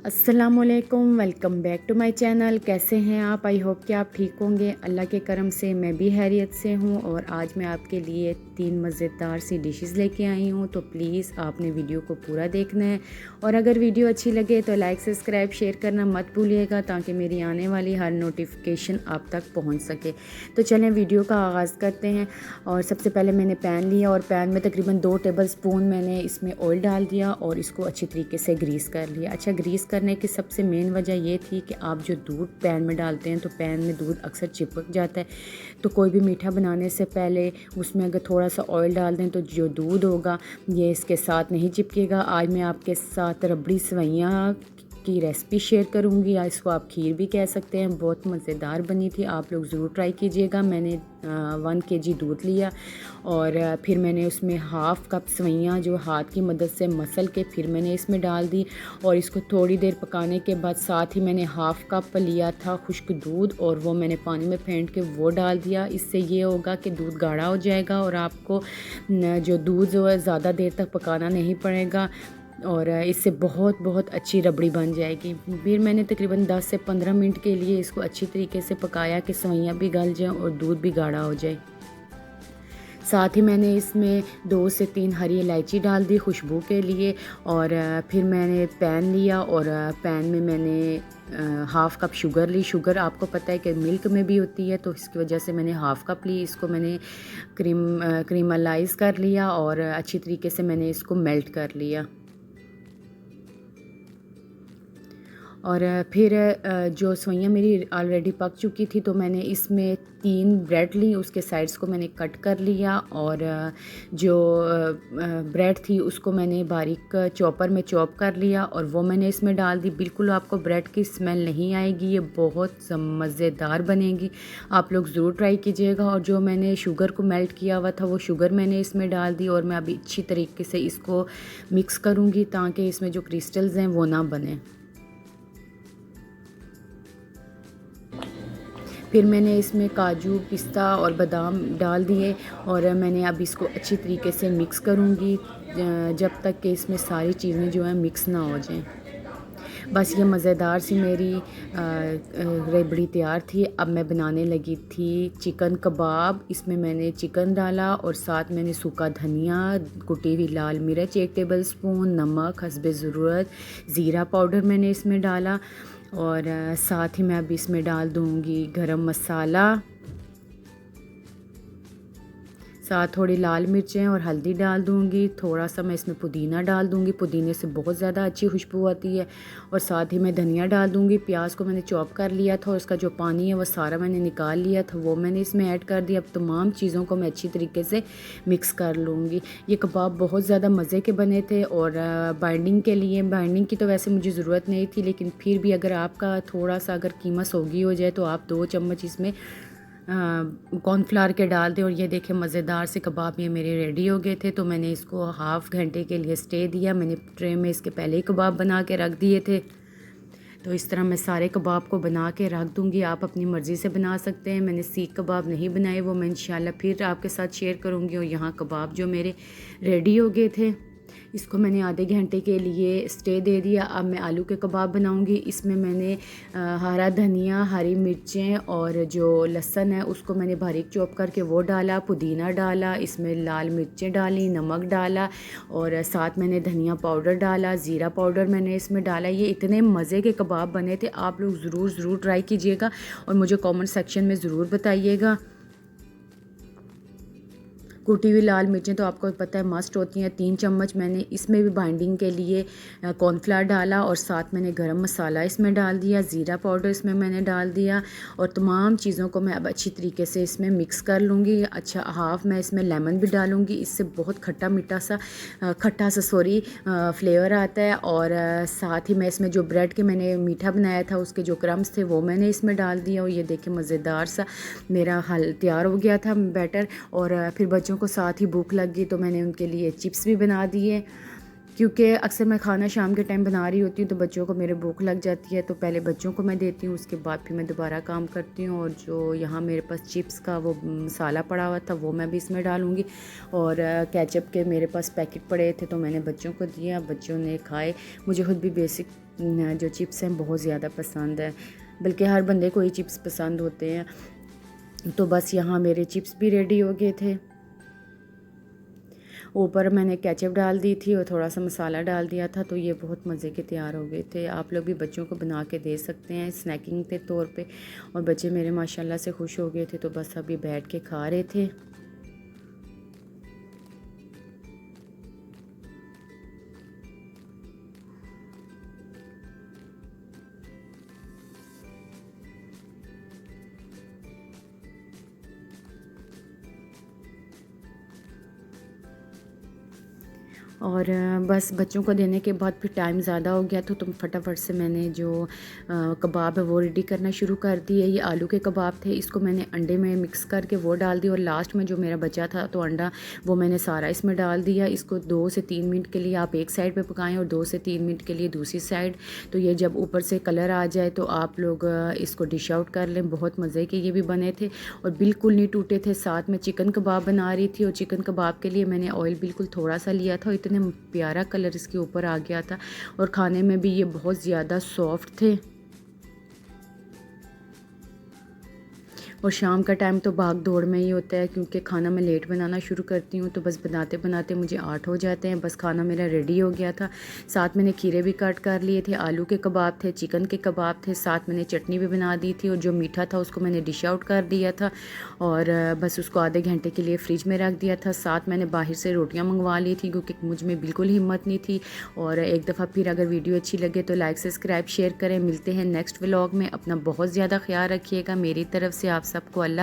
अस्सलामुअलैकुम, welcome back to my channel. कैसे हैं आप? आई होप कि आप ठीक होंगे। अल्लाह के करम से मैं भी खैरियत से हूँ और आज मैं आपके लिए 3 मज़ेदार सी डिशेस लेके आई हूँ। तो प्लीज़ आपने वीडियो को पूरा देखना है और अगर वीडियो अच्छी लगे तो लाइक सब्सक्राइब शेयर करना मत भूलिएगा ताकि मेरी आने वाली हर नोटिफिकेशन आप तक पहुँच सके। तो चलें वीडियो का आगाज़ करते हैं। और सबसे पहले मैंने पैन लिया और पैन में तकरीबन 2 टेबल स्पून मैंने इसमें ऑयल डाल दिया और इसको अच्छी तरीके से ग्रीस कर लिया। अच्छा, ग्रीस करने की सबसे मेन वजह ये थी कि आप जो दूध पैन में डालते हैं तो पैन में दूध अक्सर चिपक जाता है, तो कोई भी मीठा बनाने से पहले उसमें अगर थोड़ा सा ऑयल डाल दें तो जो दूध होगा ये इसके साथ नहीं चिपकेगा। आज मैं आपके साथ रबड़ी सेवइयाँ की रेसिपी शेयर करूंगी, या इसको आप खीर भी कह सकते हैं। बहुत मज़ेदार बनी थी, आप लोग ज़रूर ट्राई कीजिएगा। मैंने 1 kg दूध लिया और फिर मैंने उसमें हाफ़ कप सेवइयाँ जो हाथ की मदद से मसल के फिर मैंने इसमें डाल दी और इसको थोड़ी देर पकाने के बाद साथ ही मैंने हाफ़ कप लिया था खुश्क दूध और वो मैंने पानी में फेंट के वो डाल दिया। इससे ये होगा कि दूध गाढ़ा हो जाएगा और आपको जो दूध जो है ज़्यादा देर तक पकाना नहीं पड़ेगा और इससे बहुत अच्छी रबड़ी बन जाएगी। फिर मैंने तकरीबन 10 से 15 मिनट के लिए इसको अच्छी तरीके से पकाया कि सेवइयाँ भी गल जाएं और दूध भी गाढ़ा हो जाए। साथ ही मैंने इसमें 2 से 3 हरी इलायची डाल दी खुशबू के लिए और फिर मैंने पैन लिया और पैन में मैंने हाफ़ कप शुगर ली। शुगर आपको पता है कि मिल्क में भी होती है, तो इसकी वजह से मैंने हाफ़ कप ली। इसको मैंने क्रीमलाइज़ कर लिया और अच्छी तरीके से मैंने इसको मेल्ट कर लिया। और फिर जो सेवइयाँ मेरी ऑलरेडी पक चुकी थी तो मैंने इसमें 3 ब्रेड ली, उसके साइड्स को मैंने कट कर लिया और जो ब्रेड थी उसको मैंने बारीक चॉपर में चॉप कर लिया और वो मैंने इसमें डाल दी। बिल्कुल आपको ब्रेड की स्मेल नहीं आएगी, ये बहुत मज़ेदार बनेगी, आप लोग ज़रूर ट्राई कीजिएगा। और जो मैंने शुगर को मेल्ट किया हुआ था वो शुगर मैंने इसमें डाल दी और मैं अभी अच्छी तरीके से इसको मिक्स करूँगी ताकि इसमें जो क्रिस्टल्स हैं वो ना बने। फिर मैंने इसमें काजू, पिस्ता और बादाम डाल दिए और मैंने अब इसको अच्छी तरीके से मिक्स करूँगी जब तक कि इसमें सारी चीज़ें जो हैं मिक्स ना हो जाएं। बस ये मज़ेदार सी मेरी रबड़ी तैयार थी। अब मैं बनाने लगी थी चिकन कबाब। इसमें मैंने चिकन डाला और साथ मैंने सूखा धनिया, कुटी हुई लाल मिर्च 1 टेबल स्पून, नमक हस्बे ज़रूरत, ज़ीरा पाउडर मैंने इसमें डाला और साथ ही मैं अब इसमें डाल दूँगी गरम मसाला, साथ थोड़ी लाल मिर्चें और हल्दी डाल दूँगी। थोड़ा सा मैं इसमें पुदीना डाल दूँगी, पुदीने से बहुत ज़्यादा अच्छी खुशबू आती है। और साथ ही मैं धनिया डाल दूँगी। प्याज को मैंने चॉप कर लिया था और उसका जो पानी है वो सारा मैंने निकाल लिया था, वो मैंने इसमें ऐड कर दिया। अब तमाम चीज़ों को मैं अच्छी तरीके से मिक्स कर लूँगी। ये कबाब बहुत ज़्यादा मज़े के बने थे और बाइंडिंग की तो वैसे मुझे ज़रूरत नहीं थी, लेकिन फिर भी अगर आपका थोड़ा सा अगर कीमा सोगी हो जाए तो आप 2 चम्मच इसमें कॉर्नफ्लावर के डाल दें। और ये देखें मज़ेदार से कबाब ये मेरे रेडी हो गए थे। तो मैंने इसको हाफ़ घंटे के लिए स्टे दिया। मैंने ट्रे में इसके पहले ही कबाब बना के रख दिए थे, तो इस तरह मैं सारे कबाब को बना के रख दूँगी। आप अपनी मर्ज़ी से बना सकते हैं। मैंने सीख कबाब नहीं बनाए, वो मैं इंशाल्लाह फिर आपके साथ शेयर करूँगी। और यहाँ कबाब जो मेरे रेडी हो गए थे, इसको मैंने आधे घंटे के लिए स्टे दे दिया। अब मैं आलू के कबाब बनाऊंगी। इसमें मैंने हरा धनिया, हरी मिर्चें और जो लहसुन है उसको मैंने बारीक चॉप करके वो डाला, पुदीना डाला, इसमें लाल मिर्चें डाली, नमक डाला और साथ मैंने धनिया पाउडर डाला, ज़ीरा पाउडर मैंने इसमें डाला। ये इतने मज़े के कबाब बने थे, आप लोग ज़रूर ट्राई कीजिएगा और मुझे कमेंट सेक्शन में ज़रूर बताइएगा। कुटी हुई लाल मिर्चें तो आपको पता है मस्ट होती हैं, 3 चम्मच मैंने इसमें भी बाइंडिंग के लिए कॉर्नफ्लावर डाला और साथ मैंने गरम मसाला इसमें डाल दिया, ज़ीरा पाउडर इसमें मैंने डाल दिया और तमाम चीज़ों को मैं अब अच्छी तरीके से इसमें मिक्स कर लूँगी। अच्छा, हाफ़ मैं इसमें लेमन भी डालूँगी, इससे बहुत खट्टा सा फ्लेवर आता है। और साथ ही मैं इसमें जो ब्रेड के मैंने मीठा बनाया था उसके जो क्रम्स थे वो मैंने इसमें डाल दिया और ये देखिए मज़ेदार सा मेरा हल तैयार हो गया था बैटर। और फिर बच्चों को साथ ही भूख लग गई तो मैंने उनके लिए चिप्स भी बना दिए क्योंकि अक्सर मैं खाना शाम के टाइम बना रही होती हूँ तो बच्चों को मेरे भूख लग जाती है, तो पहले बच्चों को मैं देती हूँ, उसके बाद फिर मैं दोबारा काम करती हूँ। और जो यहाँ मेरे पास चिप्स का वो मसाला पड़ा हुआ था वो मैं भी इसमें डालूँगी। और केचप के मेरे पास पैकेट पड़े थे तो मैंने बच्चों को दिया, बच्चों ने खाए। मुझे खुद भी बेसिक जो चिप्स हैं बहुत ज़्यादा पसंद है, बल्कि हर बंदे को ये चिप्स पसंद होते हैं। तो बस यहाँ मेरे चिप्स भी रेडी हो गए थे। ऊपर मैंने केचप डाल दी थी और थोड़ा सा मसाला डाल दिया था, तो ये बहुत मज़े के तैयार हो गए थे। आप लोग भी बच्चों को बना के दे सकते हैं स्नैकिंग के तौर पे। और बच्चे मेरे माशाल्लाह से खुश हो गए थे, तो बस अभी बैठ के खा रहे थे। और बस बच्चों को देने के बाद फिर टाइम ज़्यादा हो गया तो फटाफट से मैंने जो कबाब है वो रेडी करना शुरू कर दिए। ये आलू के कबाब थे, इसको मैंने अंडे में मिक्स करके वो डाल दिया। और लास्ट में जो मेरा बचा था तो अंडा वो मैंने सारा इसमें डाल दिया। इसको 2 से 3 मिनट के लिए आप एक साइड पे पकाएं और 2 से 3 मिनट के लिए दूसरी साइड। तो ये जब ऊपर से कलर आ जाए तो आप लोग इसको डिश आउट कर लें। बहुत मज़े के ये भी बने थे और बिल्कुल नहीं टूटे थे। साथ में चिकन कबाब बना रही थी और चिकन कबाब के लिए मैंने ऑयल बिल्कुल थोड़ा सा लिया था, इतने प्यारा कलर इसके ऊपर आ गया था। और खाने में भी ये बहुत ज़्यादा सॉफ्ट थे। और शाम का टाइम तो भाग दौड़ में ही होता है, क्योंकि खाना मैं लेट बनाना शुरू करती हूँ तो बस बनाते बनाते मुझे 8 हो जाते हैं। बस खाना मेरा रेडी हो गया था। साथ मैंने खीरे भी कट कर लिए थे, आलू के कबाब थे, चिकन के कबाब थे, साथ मैंने चटनी भी बना दी थी। और जो मीठा था उसको मैंने डिश आउट कर दिया था और बस उसको आधे घंटे के लिए फ्रिज में रख दिया था। साथ मैंने बाहर से रोटियाँ मंगवा ली थी क्योंकि मुझ में बिल्कुल हिम्मत नहीं थी। और एक दफ़ा फिर अगर वीडियो अच्छी लगे तो लाइक सब्सक्राइब शेयर करें। मिलते हैं नेक्स्ट व्लॉग में। अपना बहुत ज़्यादा ख्याल रखिएगा। मेरी तरफ से आप सबको अल्लाह